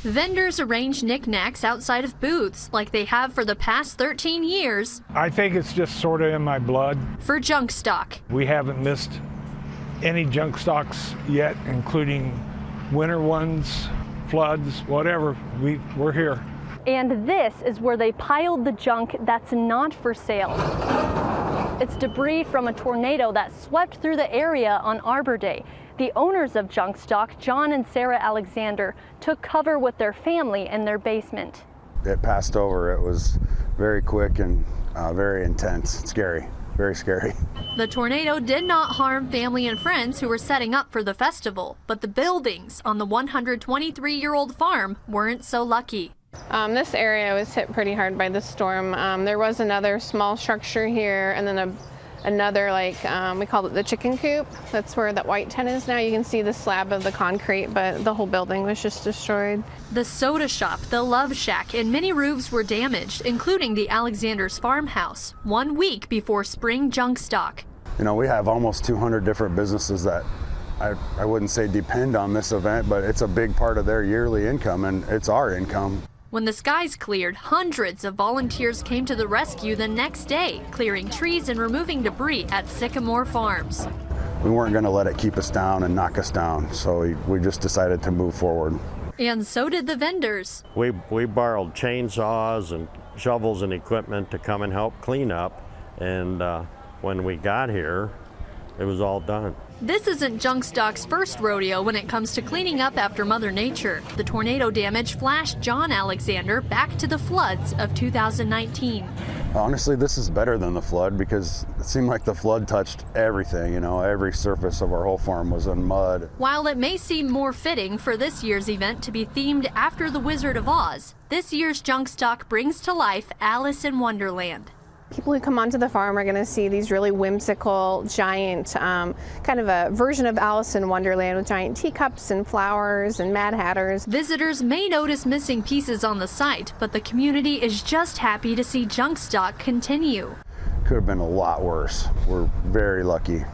Vendors arrange knickknacks outside of booths like they have for the past 13 years. I think it's just sort of in my blood. For Junkstock. We haven't missed any junk stocks yet, including winter ones, floods, whatever. We're here. And this is where they piled the junk that's not for sale. It's debris from a tornado that swept through the area on Arbor Day. The owners of Junkstock, John and Sarah Alexander, took cover with their family in their basement. It passed over. It was very quick and very intense. Scary, very scary. The tornado did not harm family and friends who were setting up for the festival, but the buildings on the 123-year-old farm weren't so lucky. This area was hit pretty hard by the storm. There was another small structure here, and then another, we called it the chicken coop. That's where that white tent is now. You can see the slab of the concrete, but the whole building was just destroyed. The soda shop, the Love Shack, and many roofs were damaged, including the Alexander's farmhouse, 1 week before spring Junkstock. You know, we have almost 200 different businesses that I wouldn't say depend on this event, but it's a big part of their yearly income, and it's our income. When the skies cleared, hundreds of volunteers came to the rescue the next day, clearing trees and removing debris at Sycamore Farms. We weren't going to let it keep us down and knock us down, so we just decided to move forward. And so did the vendors. We borrowed chainsaws and shovels and equipment to come and help clean up, and when we got here, it was all done. This isn't Junkstock's first rodeo when it comes to cleaning up after Mother Nature. The tornado damage flashed John Alexander back to the floods of 2019. Honestly, this is better than the flood because it seemed like the flood touched everything. You know, every surface of our whole farm was in mud. While it may seem more fitting for this year's event to be themed after the Wizard of Oz, this year's Junkstock brings to life Alice in Wonderland. People who come onto the farm are going to see these really whimsical, giant, kind of a version of Alice in Wonderland with giant teacups and flowers and Mad Hatters. Visitors may notice missing pieces on the site, but the community is just happy to see Junkstock continue. Could have been a lot worse. We're very lucky.